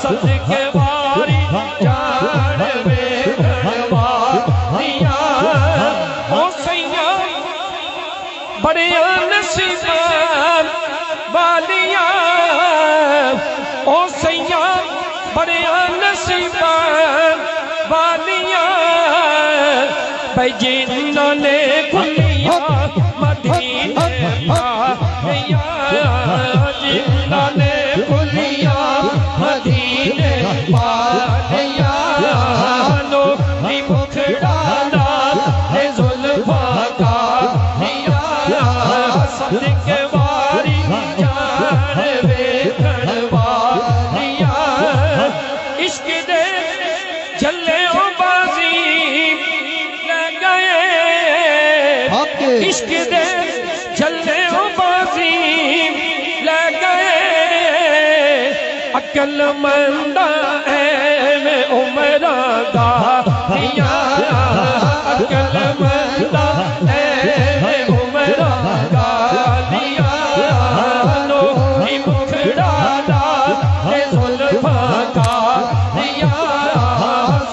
صدقے واری جان ویکھن والیاں او سیاں بڑیاں نصیباں والیاں او سیاں بڑیاں نصیباں والیاں بھئی جنہاں نے کھلیاں مدینے پالیاں جنہاں نے کھلیاں مدینے پالیاں نوری مکھڑانا ہے زلفاں کالیاں صدقے واری جان ویکھن والیاں عشق دے جھلے او بازی لے گئے عشق دے جھلے او بازی لے گئے عقل مندہ اے میں عمرہ گالیاں عقل مندہ اے میں عمرہ گالیاں نوری مکھڑانا ہے زلفاں کالیاں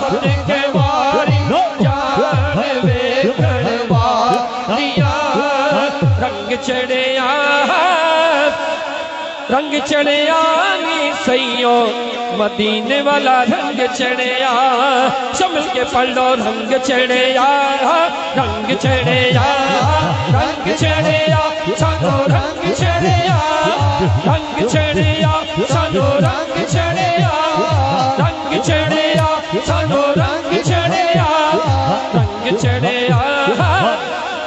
صدقے واری جان ویکھن والیاں رنگ چڑھیا رنگ چڑھیا نی سیو مدینے والا رنگ چڑھیا سمجھ کے پڑھ لو رنگ چڑھیا رنگ چڑھیا رنگ چڑھیا سانو رنگ چڑھیا رنگ چڑھیا سانو رنگ چڑھیا رنگ چڑھیا سانو رنگ چڑھیا رنگ چڑھیا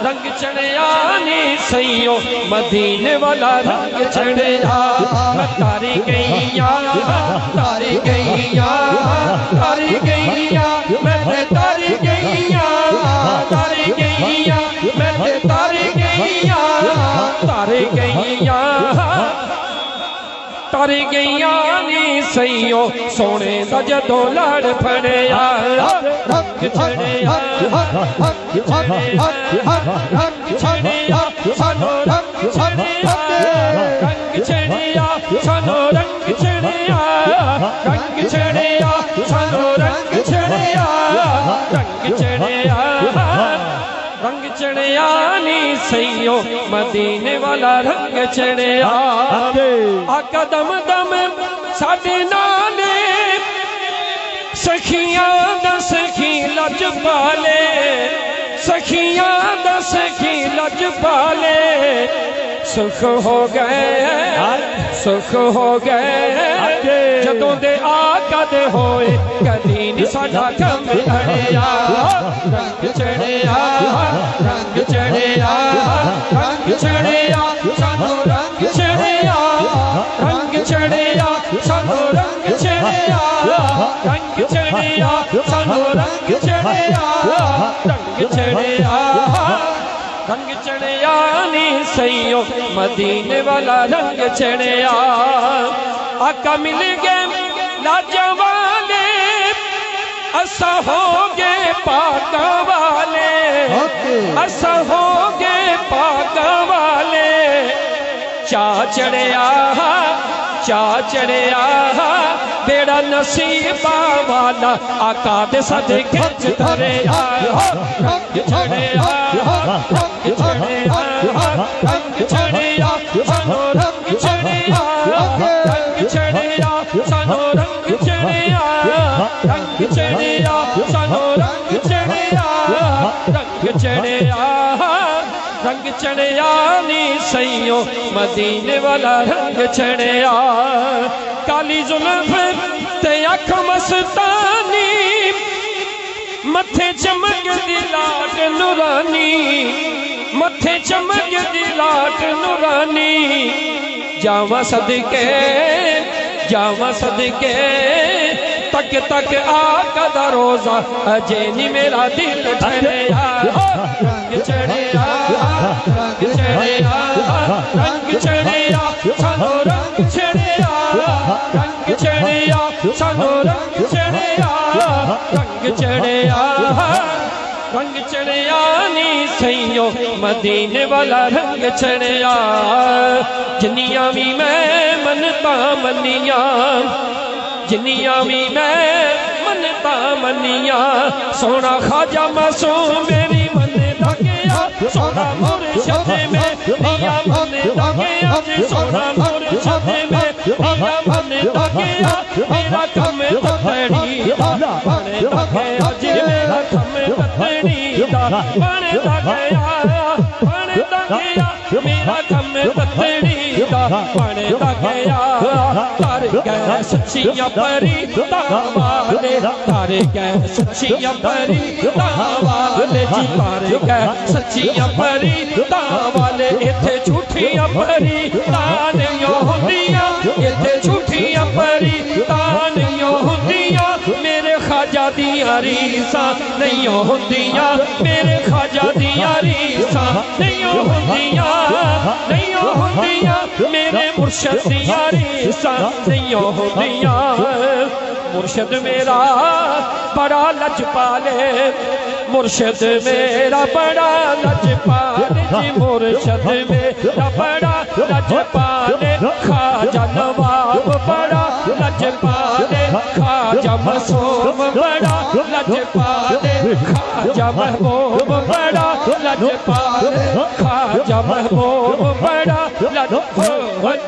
رنگ چڑھیا نی سیو مدینے والا رنگ چڑھیا تاری گئیاں تاری گئیاں تاری گئیاں میں نے تاری گئیاں تاری گئیاں میں نے تاری گئیاں تاری گئیاں تاری گئیاں نی سیو سونے دا جدوں لڑ پھڑیا رنگ چڑھیا رنگ چڑھیا رنگ چڑھیا سانو رنگ چڑھیا رنگ چڑھیا سانو رنگ چڑھیا رنگ چڑھیا سانو رنگ چڑھیا رنگ چڑھیا رنگ چڑھیا نی سیو مدینے والا رنگ چڑھیا آقا دم دم ساڈے نالے سخیاں دا سخی لج پالے سخیاں دا سخی لج پالے سکھ ہو گئے سکھ ہو گئے جدوں دے آقا دے ہوئے کدی نہیں ساڈا کم اڑیا رنگ چڑھیا رنگ چڑھیا رنگ چڑھیا سانو رنگ چڑھیا رنگ چڑھیا سانو رنگ چڑھیا رنگ چڑھیا سانو رنگ چڑھیا رنگ چڑھیا رنگ چڑھیا نی سیو مدینے والا رنگ چڑھیا آقا مل گئے لاجوالے اسا ہو گئے پاک والے اسا ہو گئے پاک والے چاہ چڑھیا بیڑا نصیبہ والا آقا دے صدقے دھریا رنگ چڑھیا رنگ چڑھیا رنگ چڑھیا سانو رنگ چڑھیا رنگ چڑھیا سانو رنگ چڑھیا رنگ چڑھیا سانو رنگ چڑھیا رنگ چڑھیا رنگ چڑھیا نی سیو مدینے والا رنگ چڑھیا کالی زلف تے اکھ مستانی متھے چمک دی لاٹ نورانی متھے چمک دی لاٹ نورانی جاواں صدقے تک تک آقا دا روزہ اجے نہیں میرا دل ٹھہریا رنگ چڑھیا رنگ چڑھیا رنگ چڑھیا سانو رنگ چڑھیا رنگ چڑھیا سانو رنگ چڑھیا رنگ چڑھیا رنگ چڑھیا نی سیو مدینے والا رنگ چڑھیا جنیاں بھی میں منتا منیاں جنیاں بھی میں منتا منیاں سونا خواجہ معصوم میری منتا گیا سونا مرشد میں دیا منتا گیا جی سونا مرشد میں دیا منتا گیا میرا کم تتڑی دا بنتا گیا جی میرا کم تتڑی دا بنتا گیا میرا کم تتڑی دا بنتا گیا تار گئے سچیاں پری والے تار گئے سچیاں پری والے جی تار گئے سچیاں پری والے اتھے جھوٹیاں پری تانیوں ہوندیاں اتھے جھوٹیاں پری تانیوں ہوندیاں میرے خواجہ دیاں ریساں نہیں ہوندیاں میرے خواجہ دیاں ریساں نہیں ہوندیاں نہیں ہوندیاں میرے مرشد دیاں ریساں نہیں ہوندیاں مرشد میرا بڑا لجپالے مرشد میرا بڑا لجپالے جی مرشد میرا بڑا لجپالے خواجہ نواب بڑا لجپالے خواجہ معصوم بڑا لجپالے خواجہ محبوب بڑا لجپالے خواجہ محبوب بڑا لجپالے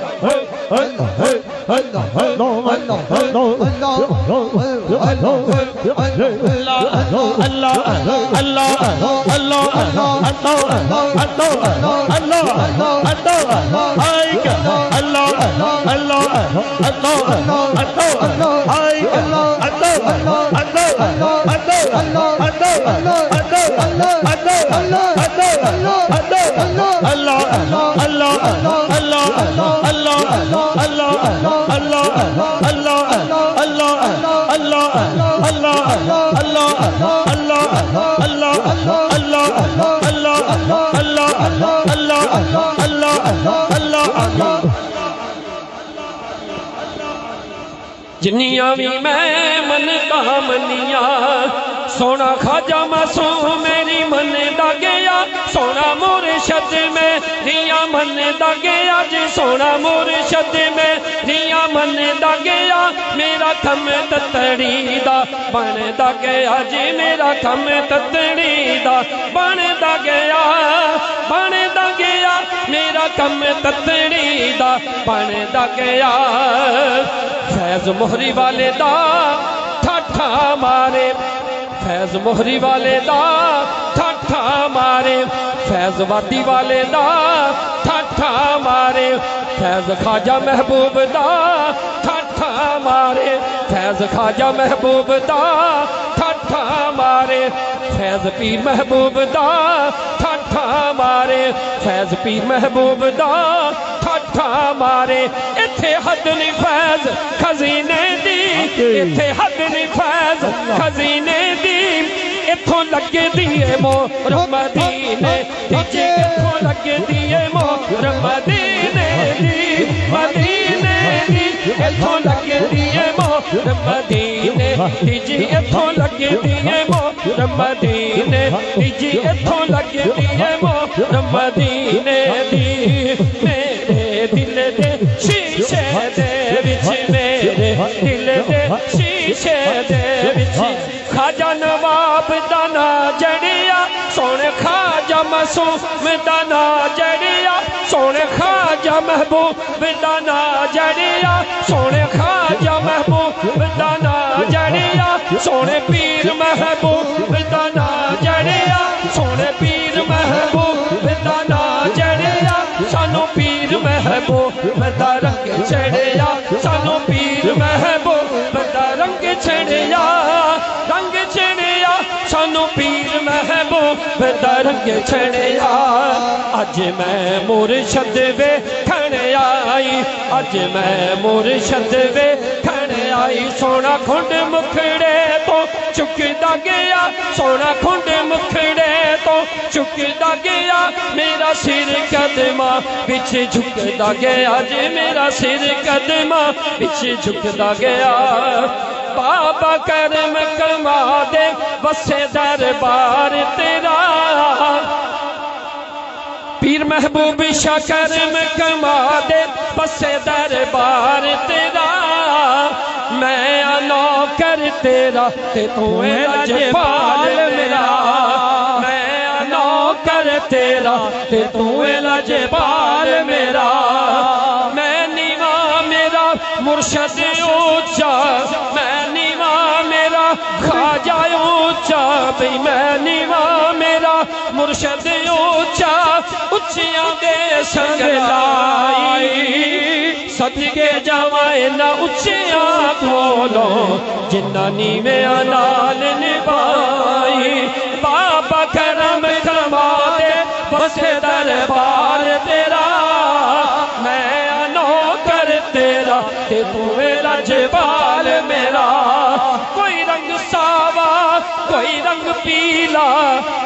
جنیاں بھی میں منتا منیاں سونا خواجہ معصوم میری منتا گیا سونا مرشد میں دیا منتا گیا جی سونا مرشد میں دیا منتا گیا میرا کم تتڑی دا بنتا گیا جی میرا کم تتڑی دا بنتا گیا میرا کم تتڑی دا بنتا گیا فیض مہری والے دا ٹھٹھا مارے فیض مہری والے دا ٹھٹھا مارے فیض وادی والے دا ٹھٹھا مارے فیض خواجہ محبوب دا ٹھٹھا مارے فیض خواجہ محبوب دا ٹھٹھا مارے فیض پیر محبوب دا ٹھٹھا مارے فیض پیر محبوب دا ٹھٹھا مارے اتھے حد نہیں فیض خزینے دی اتھے حد نہیں فیض خزینے دی اتھوں لگے دیئے مور مدینے دیجے اتھوں لگے دیئے مور مدینے دی مدینے دی اتھوں لگے دیئے مور مدینے دیجے اتھوں لگے دیئے مور مدینے دیجے اتھوں لگے دیئے مور مدینے دی میرے دل دے شیشے دے وچ میرے دل دے شیشے دے وچ خواجہ نواب دانا جڑیا سونے خواجہ معصوم دانا جڑیا سونے خواجہ محبوب دانا جڑیا سونے خواجہ محبوب دانا جڑیا سونے پیر محبوب دانا جڑیا سونے پیر محبوب دانا جڑیا سانو پیر محبوب دا رنگ چڑھیا سانو پیر محبوب دا رنگ چڑھیا سانو پیر محبوب دا رنگ چڑھیا اج میں مرشد ویکھن آئی اج میں مرشد ویکھن آئی سونا کھنڈ مکھڑے تو چکدا گیا سونا کھنڈ مکھڑے تو چکدا گیا میرا سر قدماں وچ جھکدا گیا جی میرا سر قدماں وچ جھکدا گیا بابا کرم کما دے بسے دربار تیرا پیر محبوب شاہ کرم کما دے بسے دربار تیرا میں نوکر تیرا تے تو اے لجپال میرا میں نوکر تیرا تے تو اے لجپال میرا میں نیوا میرا مرشد اونچا میں نیوا میرا خواجہ اونچا بھئی میں نیوا میرا مرشد اونچا اچھیاں دے سنگ لائی صدقے جوائے نہ اچھیاں کھولو جنہ نیویں نال نبھائی بابا کرم کما دے بس دربار تیرا میں نوکر تیرا تے تو اے لجپال میرا کوئی رنگ ساوا کوئی رنگ پیلا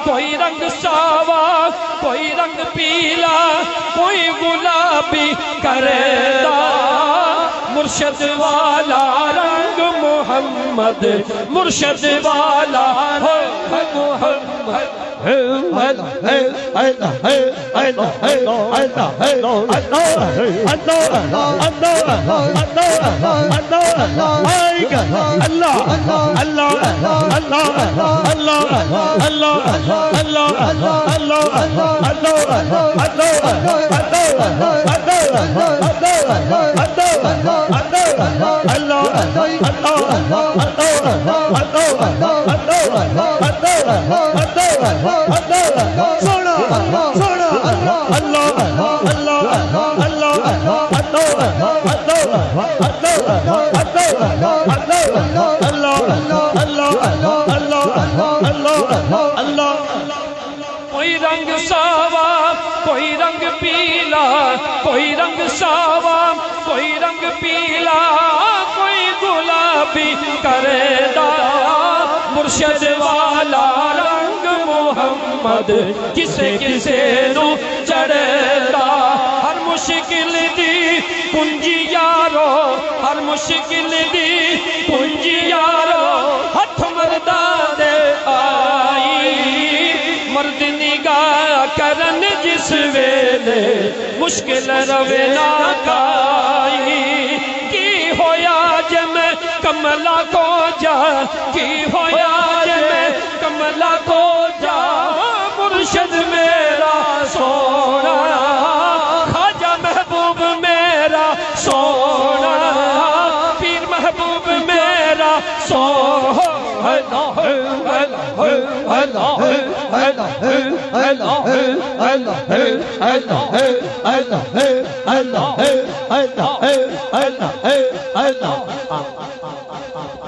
کوئی رنگ ساوا کوئی رنگ پیلا کوئی گلابی کریدا مرشد والا رنگ محمد مرشد والا محمد کوئی رنگ ساوا کوئی رنگ پیلا کوئی رنگ ساوا کوئی رنگ پیلا کوئی گلابی کریدا مرشد والا رنگ محمد کسے کسے نو چڑھدا ہر مشکل دی کنجی یارو ہر مشکل دی کنجی یارو ہتھ مردہ دے آئی مرد نگاہ کرن جس ویلے مشکل روے ناکائی کی ہویا جے میں کملا کو جا کی ہویا جے میں کملا کو جا مرشد میرا سونا خواجہ محبوب میرا سونا پیر محبوب میرا سونا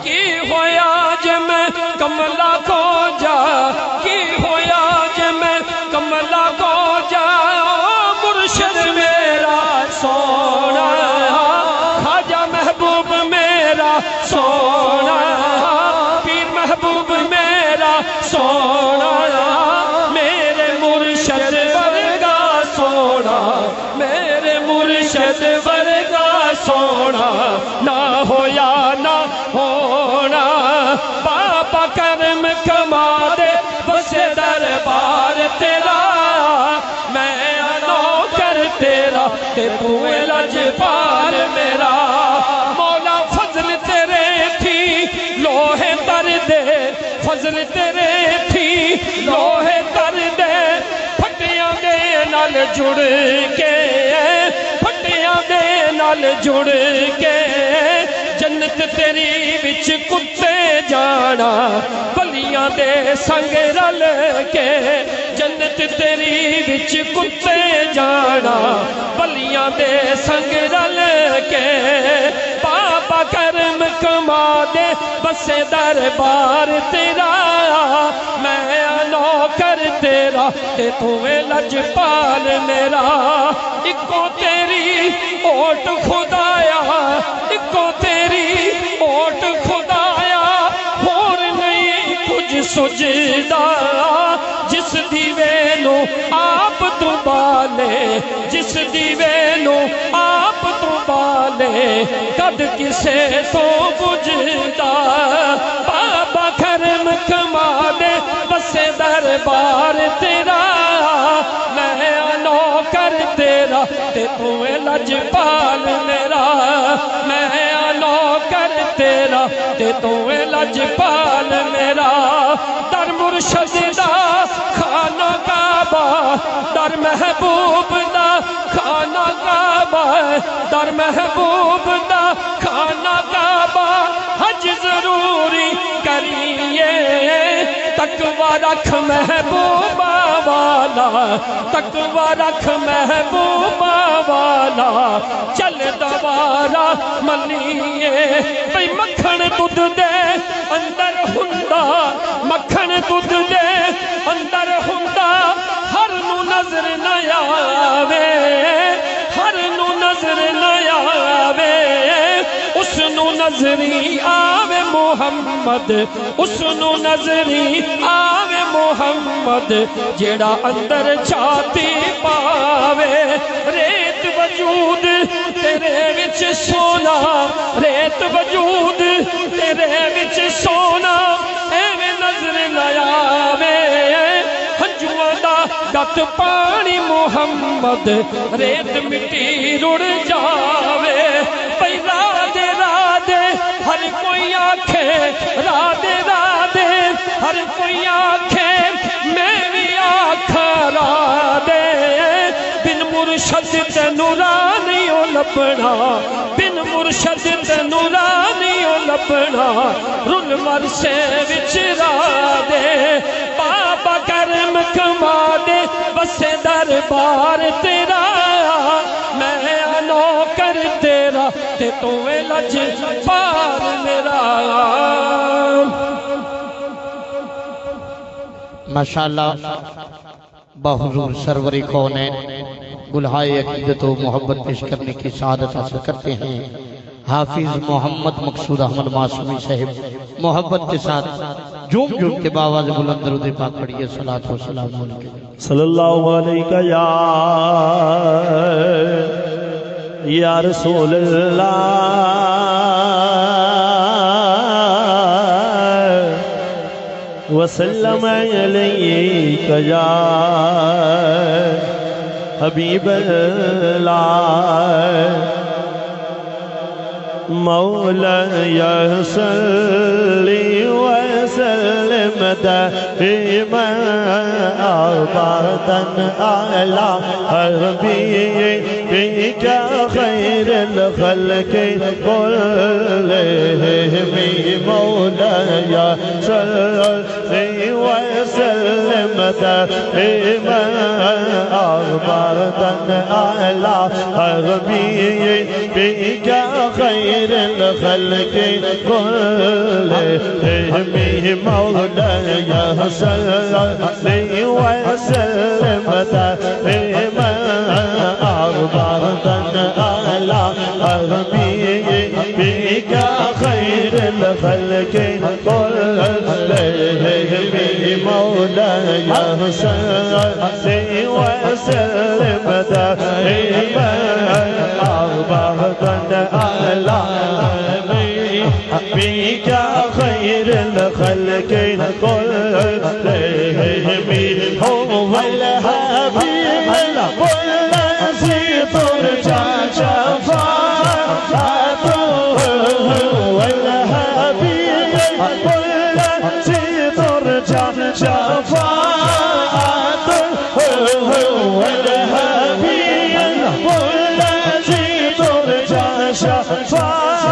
کی ہویا جے میں کملا کو جا کی ہویا جے میں کملا کو جا مرشد میرا سونا خواجہ محبوب میرا سونا پیر محبوب میرا سونا میرے مرشد ورگا سونا میرے مرشد ورگا سونا نہ ہویا نہ ہونا بابا کرم کما دے بس دربار تیرا میں نوکر تیرا تے تو اے لجپال میرا مولا فضل تیرے تھی لوہے تر دے فضل تیرے تھی لوہے تر دے پھٹیاں دے نال جڑ کے پھٹیاں دے نال جڑ کے جنت تیری وچ کتے جانا بلیاں دے سنگ رل کے جنت تیری وچ کتے جانا بلیاں دے سنگ رل کے بابا کرم کما دے بس دربار تیرا میں نوکر تیرا تے تو اے لجپال میرا اکو تیری اوٹ خدایا اکو تیری اوٹ خدایا اور نہیں کچھ سجدہ جس دیوے نو آپ تو بالے جس دیوے نو آپ تو بالے قد کسے تو بجھدا بابا کرم کما دے بس دربار تیرا میں نوکر تیرا تے تو اے لجپال میرا میں نوکر تیرا تے تو لجپال میرا در مرشد دا خانہ کعبہ در محبوب دا خانہ کعبہ در محبوب دا خانہ کعبہ حج ضروری کریے تقوی رکھ محبوبہ والا تقوی رکھ محبوبہ والا چل دوبارہ ملیے بھئی مکھن دودھ دے اندر ہندا مکھن دودھ دے اندر ہندا ہر نو نظر نہ آوے ہر نو نظر نہ آوے اس نو نظری آوے محمد اس نو نظری آوے محمد جیڑا اندر چھاتی پاوے ریت وجود تیرے وچ سونا ریت وجود تیرے وچ سونا ایویں نظر نہ آوے ہنجواں دا گت پانی محمد ریت مٹی رڑ جاوے پئی رادے رادے ہر کوئی آکھے رادے رادے ہر کوئی آکھے میں بھی آکھا رادے بن مرشد تے نورانیوں لبنا بن مرشد تے نورانیوں لبنا رل مرسے وچ رادے بابا کرم کما دے بسے دربار تیرا میں نوکر تیرا تے تو لج پار میرا ماشاءاللہ بحضور سرور کونین گلہائے عقیدت و محبت پیش کرنے کی سعادت حاصل کرتے ہیں حافظ محمد مقصود احمد معصومی صاحب محبت کے ساتھ جوم جوم کے باواز بلند درود پاک پڑھیے صلاۃ و سلام علیکم صلی اللہ علیہ یا رسول اللہ وسلم علیک یا حبیب اللہ مولا صلی وسلم دائما ابدا علی حبیبک خیر الخلق كلهم مولا صلی وسلم دائما ابدا علی حبیبک خیر الخلق كلهم مولاي صلي وسلم دائما أبدا على حبيبك خير الخلق كلهم مولاي صلي وسلم دائما أبدا على حبيبك خير الخلق كلهم هو الحبيب الذي ترجى شفاعته هو الحبيب الذي ترجى شفاعته هو الحبيب الذي ترجى شفاعته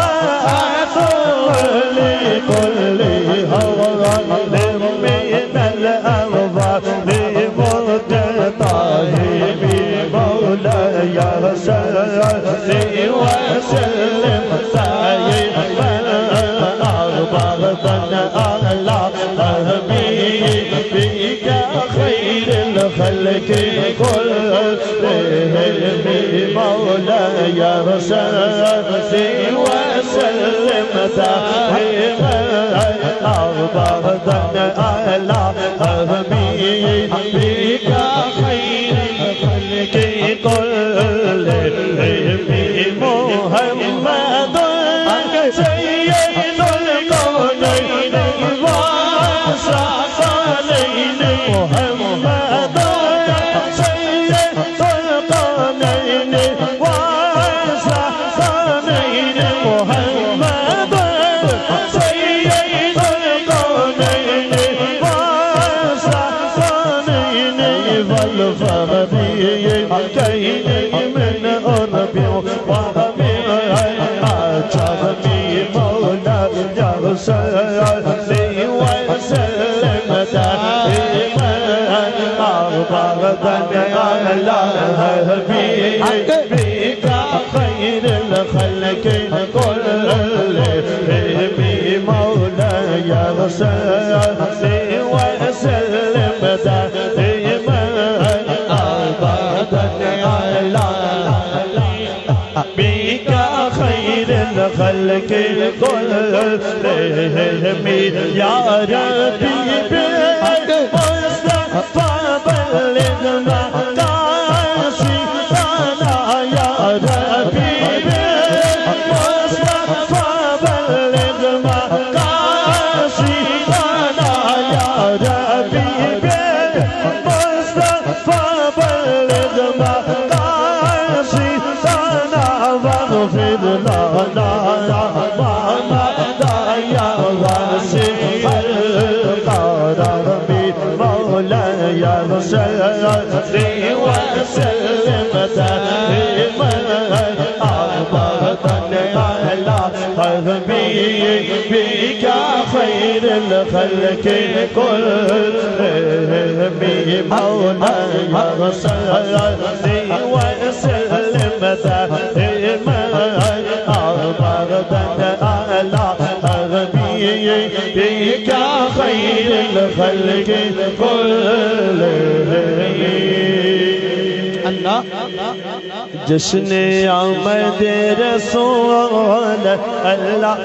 لكل هوى من الأرض لمقتطعه مولاي صلي وسلم دائما أبدا على حبيبك خير الخلق كلهم مولاي صلي وسلم دائما أبدا على حبيبك خير الخلق كلهم محمد سيد الكونين والثقلين محمد سيد الكونين والثقلين محمد بك خير الخلق كلهم مولاي صل وسلم دائما أبدا على بك خير الخلق كلهم يا ربي بالمصطفى بلغ مقاصدنا يا ربي بالمصطفى بلغ مقاصدنا يا ربي بالمصطفى بلغ مقاصدنا واغفر لنا ما مضى يا واسع القرار مولاي صل وسلم دائما أبدا على حبيبك خير الخلق كلهم مولاي صل وسلم دائما أبدا على حبيبك خير الخلق كلهم اللہ جشن آمد رسول اللہ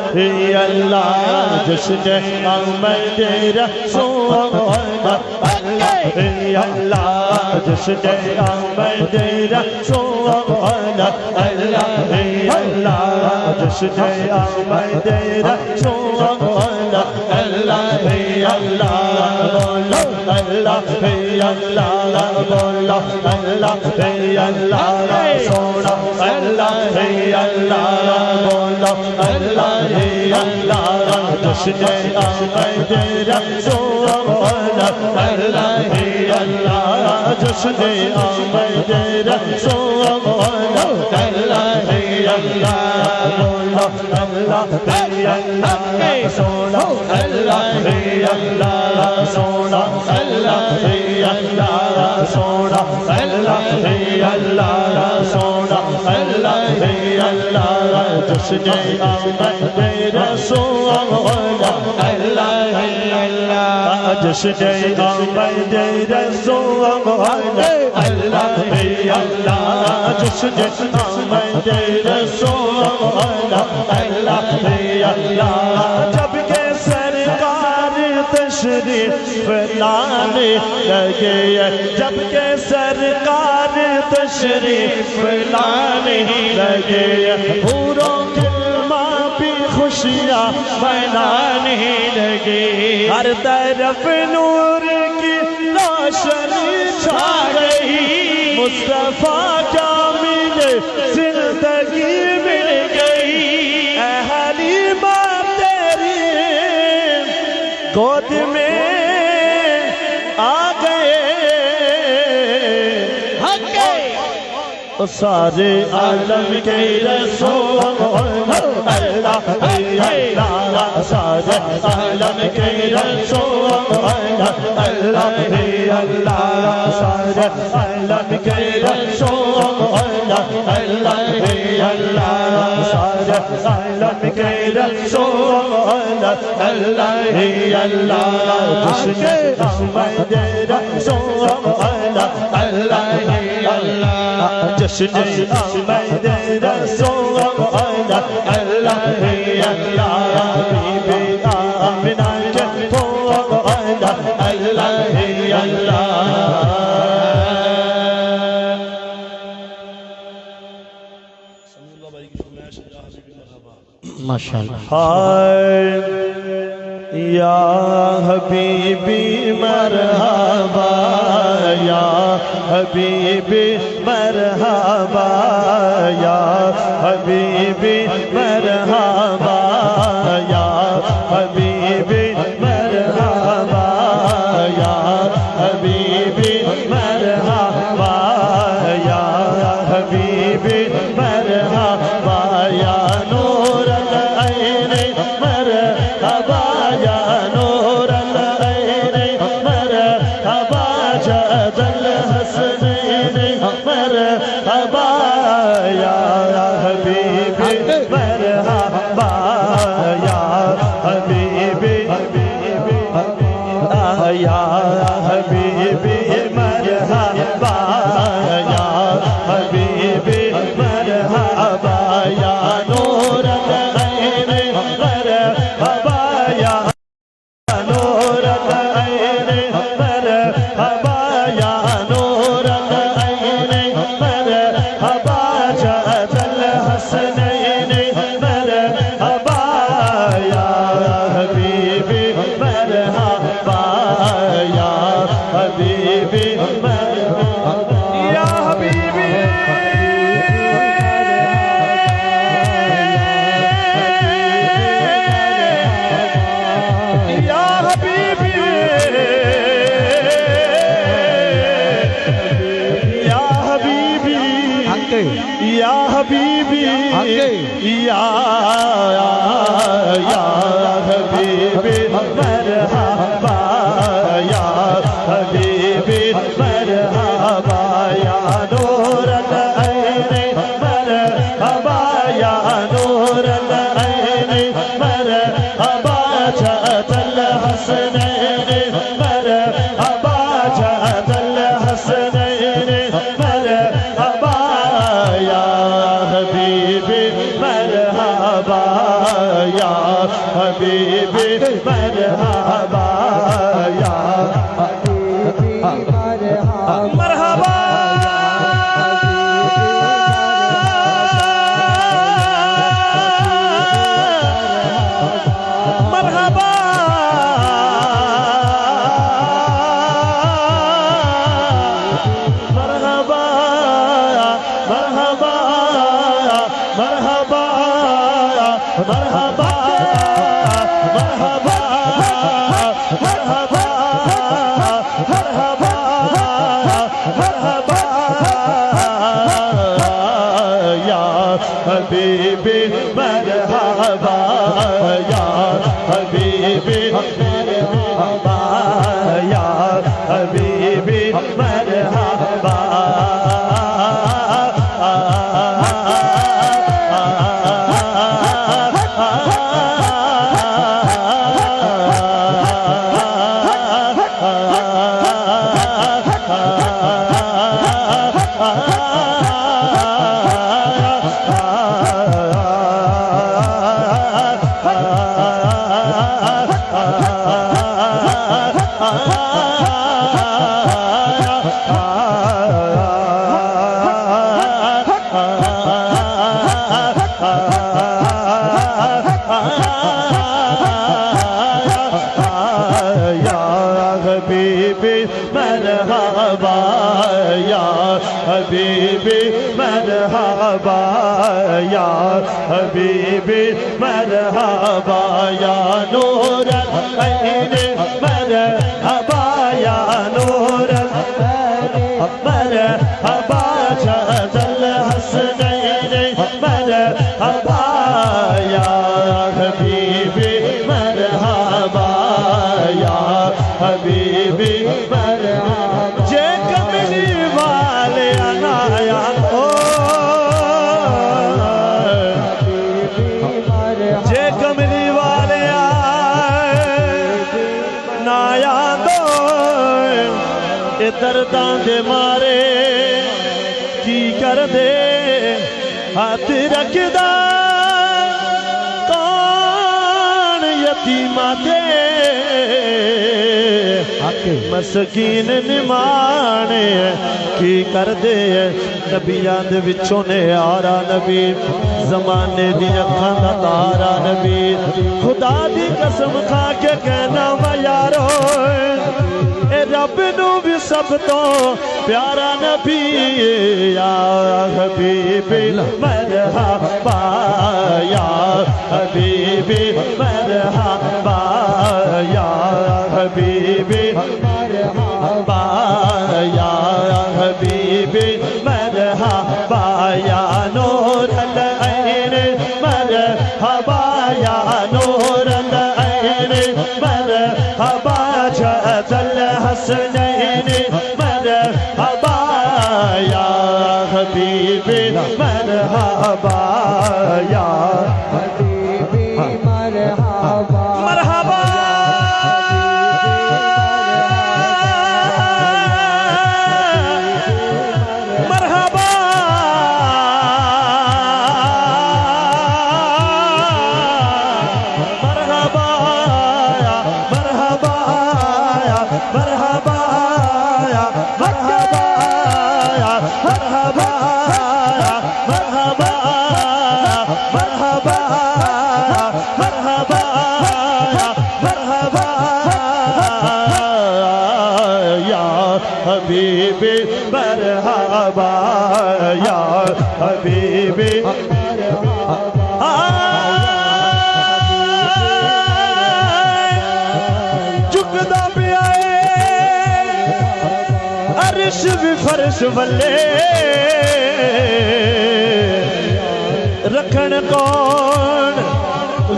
اللہ جشن آمد رسول اللہ اللہ جشن آمد رسول اللہ اللہ جشن آمد رسول اللہ اللہ اللہ اللہ بولو اللہ اللہ سونا اللہ اللہ بولو اللہ اللہ جشن آمد رسول اللہ اللہ جشن آمد رسول اللہ اللہ بولو اللہ سونا اللہ اللہ سونا اللہ اللہ سونا اللہ اللہ سونا اللہ اللہ جشن آمد رسول اللہ اللہ جشن آمد رسول اللہ اللہ جشن آمد رسول اللہ اللہ جب کہ سرکار تشریف لانے لگے جب کہ سرکار تشریف لانے لگے پوروں کلمہ بھی خوشیاں منانے لگے ہر طرف نور کی روشنی چھا گئی مصطفیٰ کامل زندگی مل گئی اے حلیمہ تیری گود میں آ گئے سارے عالم کے رسول اللہ اللہ سارے عالم کے رسول اللہ اللہ سارے عالم کے رسول اللہ اللہ سارے عالم کے رسول اللہ اللہ جشن آمد رسول اللہ اللہ جشن آمد رسول اللہ اللہ اللہ بی بی آمنہ کے پھول اللہ اللہ ماشاءاللہ یا حبیبی مرحبا یا حبیبی مرحبا یا حبیبی مرحبا یا حبیبی مرحبا یا حبیبی مرحبا یا حبیبی مرحبا یا نور العین مرحبا یا نور العین مرحبا جد الحسنین مرحبا جد الحسنین مرحبا جد الحسنین مرحبا یا حبیبی مرحبا یا حبیبی مرحبا یا مرحبا حبیبی مرحبا یا حبیبی مرحبا یا حبیبی مرحبا حبیبی مرحبا یا حبیبی مرحبا یا نور العین مرحبا یا نور العین مرحبا جد الحسنین مرحبا یا حبیبی مرحبا یا حبیبی مرحبا جے کملی والے آنایا جے کملی والے نایا دو اے درداں دے مارے کی کر دے ہاتھ رکھ دا کون یتیمہ دے مسکین نمانے کی کر دے نبیان دے وچوں نے آرا نبی زمانے دی اکھاں دا تارا نبی خدا دی قسم کھا کے کہنا وا یارو اے رب نو بھی سب تو پیارا نبی یا حبیبی مرحبا یا حبیبی مرحبا یا حبیبی مرحبا یا حبیبی مرحبا یا نور العین مرحبا یا نور العین مرحبا جد الحسنین مرحبا یا حبیبی مرحبا یا حبیبی مرحبا مرحبا حبیبی مرحبا یا حبیبی چکدا پہ آئے عرش بھی فرش والے رکھن کون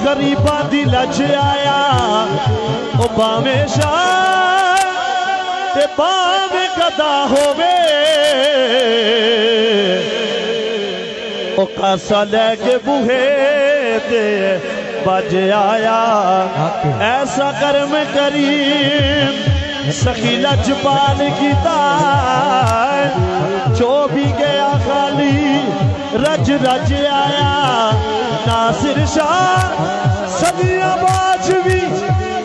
غریباں دی لج آیا او باویں شاہ تے باویں گدا ہووے او کاسا لے کے بوہے تے بج آیا ایسا کرم کریم سخی لجپال کی جو بھی گیا خالی رج رج آیا ناصر شاہ صدیاں باج بھی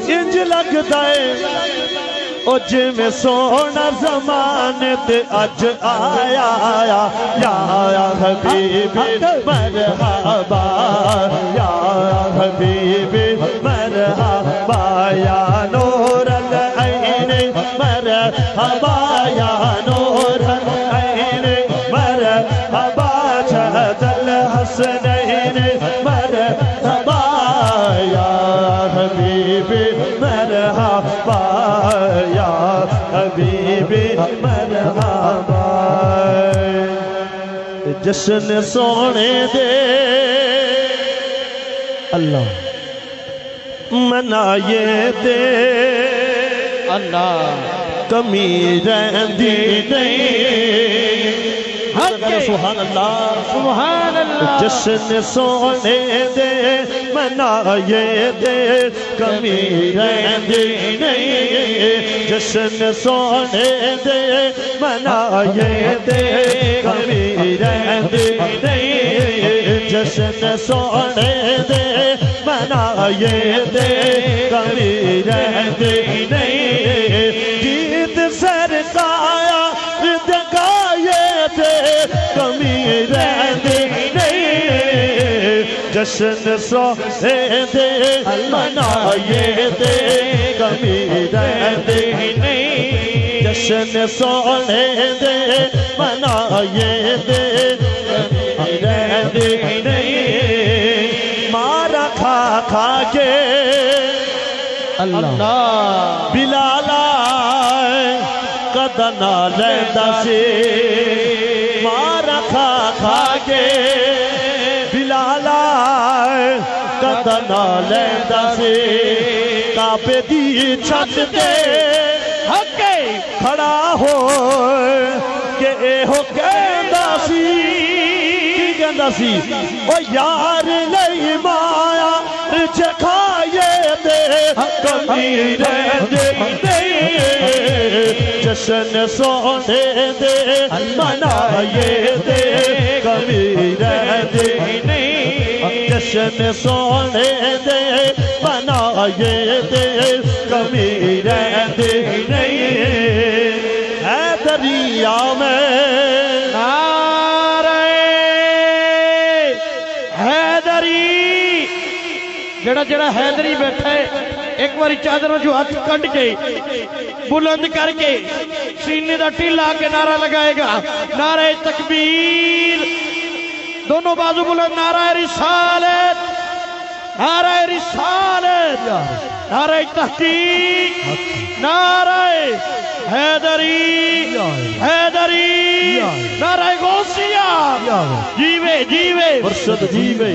انج لگتا ہے او جے میں سونا زمانے تے اج آیا یا حبیبی مرحبا یا حبیبی مرحبا یا نور العین مرحبا یا نور العین مرحبا جہد الحسنین مرحبا یا حبیبی مرحبا یا حبیبی مرحبا جشن سونے دے اللہ منائے دے اللہ کمی رہندی نہیں سبحان اللہ سبحان اللہ جشن سونے دے منائے دے کمی رہندی نہیں جشن سونے دے منائے دے کمی رہندی نہیں جشن سونے دے منائے دے کمی رہندی نہیں گیت سرکایا دکھائے دے کمی رہندی نہیں جشن سونے دے منائے دے کمی رہندی نہیں جشن سونے دے منائے دے کمی رہندی نہیں مارا کھا کھا کے اللہ بلالا قدنا لیندہ سے مارا کھا کھا کے بلالا قدنا لیندہ سے کعبے دی چھت دے ہکے کھڑا ہو کہ اے ہو کہندہ سی کی کہندہ سی او یار لئی مایا چکھائے دے کمی رہندی جشن سونے دے منائے دے کمی رہندی نہیں جشن سونے دے منائے دے کمی رہندی نہیں ہے دریا میں نعرہ حیدری جڑا جڑا حیدری بیٹھا ہے ایک باری چادروں جو ہاتھ کٹ کے بلند کر کے سینے دا ٹیلا کے نعرہ لگائے گا نعرہ تکبیر دونوں بازو بلند نعرہ رسالت نعرہ رسالت نعرہ تحقیق نعرہ حیدری حیدری نعرہ غوثیہ جیوے جیوے مرشد جیوے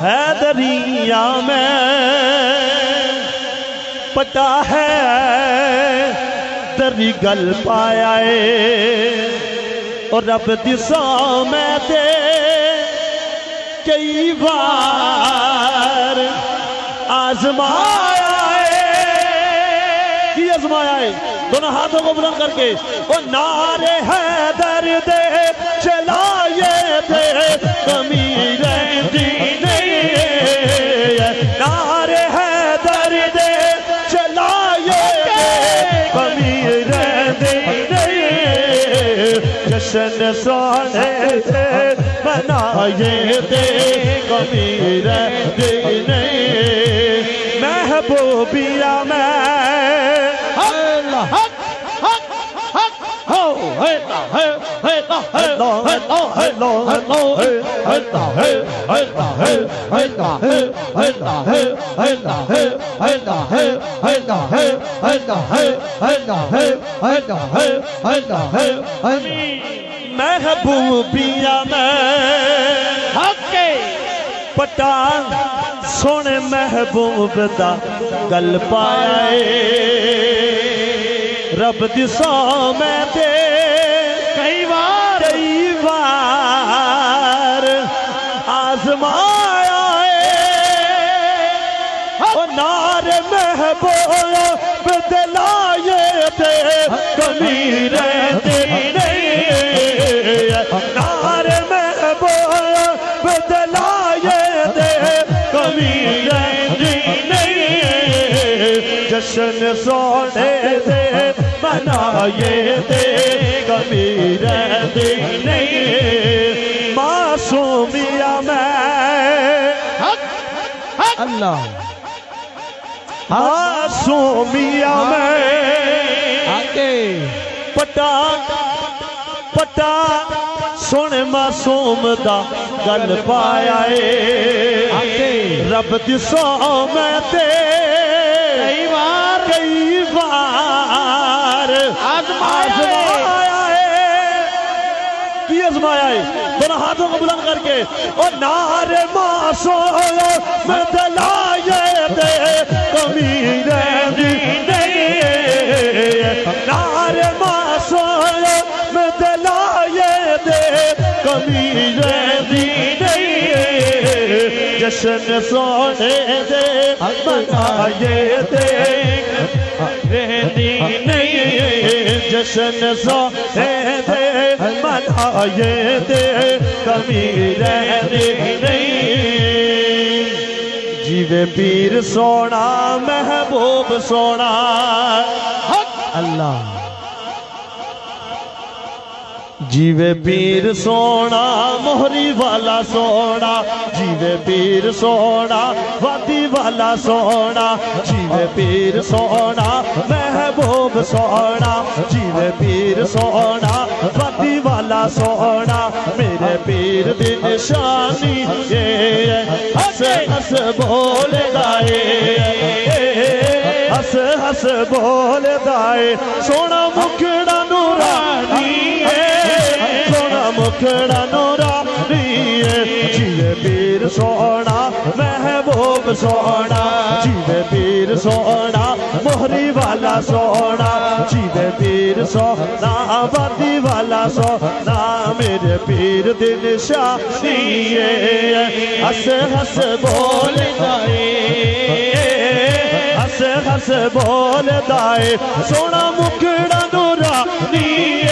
حیدریہ میں پتا ہے تری گل پایا ہے اور رب دسا میں دے کئی بار آزمایا ہے کی آزمایا ہے دونوں ہاتھوں کو بلند کر کے وہ نعرے حیدر دے چلائے دے کمی رہندی نہیں نعرے حیدر دے چلائے دے کمی رہندی نہیں جشن سونے دے منائے دے کمی رہندی نہیں محبوبیہ میں محبوبیہ میں حق کے پٹان سونے محبوب دا گل پایا رب دی سو میں تے کئی بار آزمایا نار محبوب دلائے تے کمی رہتی نہیں نار محبوب دلائے تے کمی رہتی نہیں جشن سونے دے منائے تے کمی رہتی نہیں معصومیہ میں اللہ معصومیہ میں آگے پٹا سونے معصوم دا گل پایا آگے رب دی سو میں تے کئی بار آزمایا کی آزمایا دونوں ہاتھوں کو بلند کر کے اور نار معصوم میں دلائے تے کمی رہتی نہیں نار معصوم میں دلائے تے کمی رہتی نہیں جشن سونے دے منائے تے رہتی نہیں جشن سونے دے منائے تے کمی رہتی نہیں جیوے پیر سونا محبوب سونا اللہ جیوے پیر سونا مہری والا سونا جیوے پیر سونا وادی والا سونا جیوے پیر سونا محبوب سونا جیوے پیر سونا وادی والا سونا میرے پیر دی نشانی ہس ہس بول دائے ہس ہس بول دائے سونا مکھڑا نورانی سونا مکھڑا نورانی جیوے پیر سونا محبوب سونا جیوے پیر سونا مہری والا سونا جیوے پیر سونا وادی والا سونا میرے پیر دی نشانی ہس ہس بول دائے ہس ہس بول دائے سونا مکھڑا نورانی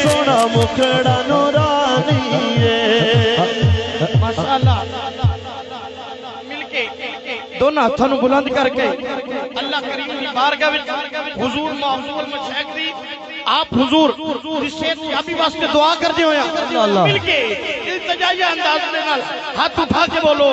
سونا مکھڑا نورانی ماشاءاللہ مل کے دونوں ہاتھوں نو بلند کر کے اللہ کریم دی بارگاہ وچ حضور معصوم مشائخ دی آپ حضور دی صحت یابی واسطے دعا کردے ہویا مل کے التجائی انداز دے نال ہاتھ اٹھا کے بولو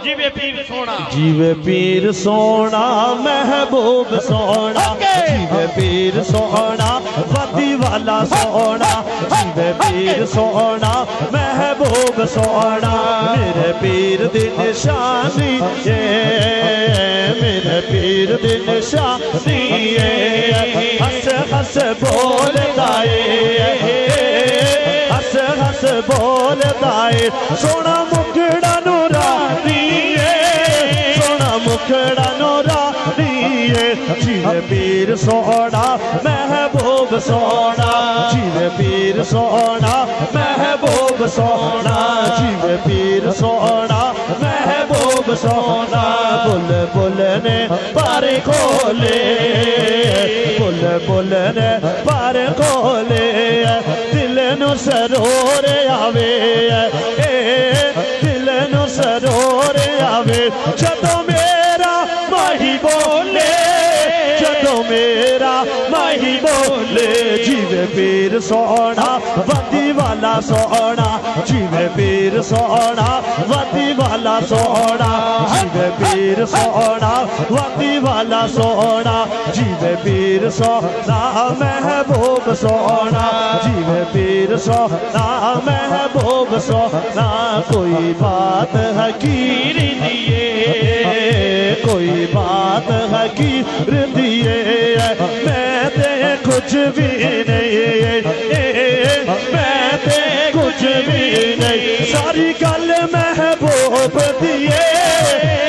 جیوے پیر سونا جیوے پیر سونا محبوب سونا جیوے پیر سونا وادی والا سونا جیوے پیر سونا محبوب سونا میرے پیر دی نشانی میرے پیر دی نشانی ہس ہس بول دائے ہس ہس بول دائے سونا مکھڑا نورانی سونا مکھڑا نورانی جیوے پیر سونا محبوب سونا جیوے پیر سونا محبوب سونا جیوے پیر سونا محبوب سونا بل بل نے پر کھولے بل بل نے پر کھولے دل نو سرور آوے دل نو سرور آوے جدوں میرا ماہی بولے جدوں میرا ماہی بولے جیوے پیر سونا وادی والا سونا جیوے پیر سونا وادی والا سونا جیوے پیر سونا وادی والا سونا جیوے پیر سونا محبوب سونا جیوے پیر سونا محبوب سونا کوئی بات حقیر دیئے کوئی بات حقیر دیئے میں تے کچھ بھی نہیں میں تے کچھ بھی نہیں ساری گل محبوب دیئے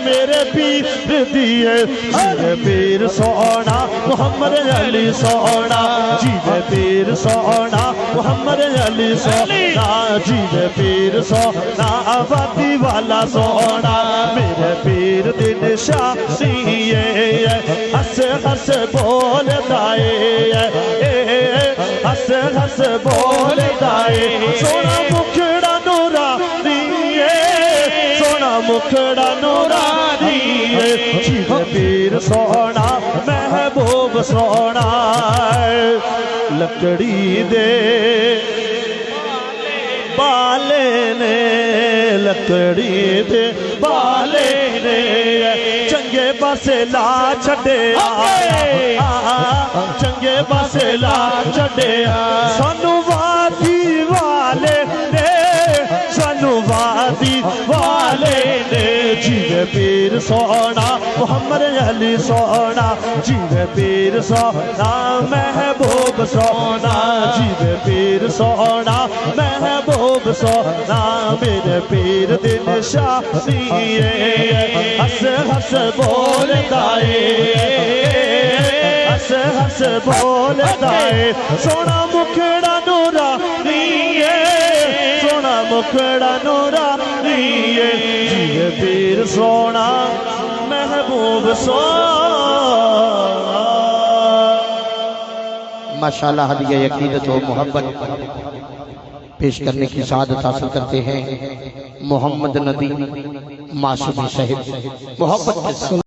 میرے پیر دیے جیوے پیر سونا محمد علی سونا جیوے پیر سونا محمد علی سونا جیوے پیر سونا آبادی والا سونا میرے پیر دن شاہیے ہس ہس بول دائے ہس ہس بول دائے سونا مکھڑا نورا دیے سونا مکھڑا نورا دیے جیوے پیر سونا محبوب سونا لکڑی دے بالے نے لکڑی دے بالے نے چنگے پاسے لا چھڈے چنگے پاسے لا چھڈے سانو وادی والے نے سانو وادی والے نے جیوے پیر سونا محمد علی سونا جیوے پیر سونا محبوب سونا جیوے پیر سونا محبوب سونا میرے پیر دن شاہیے ہس ہس بول دائے ہس ہس بول دائے سونا مکھڑا نورا نیے سونا مکھڑا نورا نیے جیوے پیر سونا محبوب سونا ماشاءاللہ ہدیہ عقیدت و محبت پیش کرنے کی سعادت حاصل کرتے ہیں محمد ندی معصومی صاحب محبت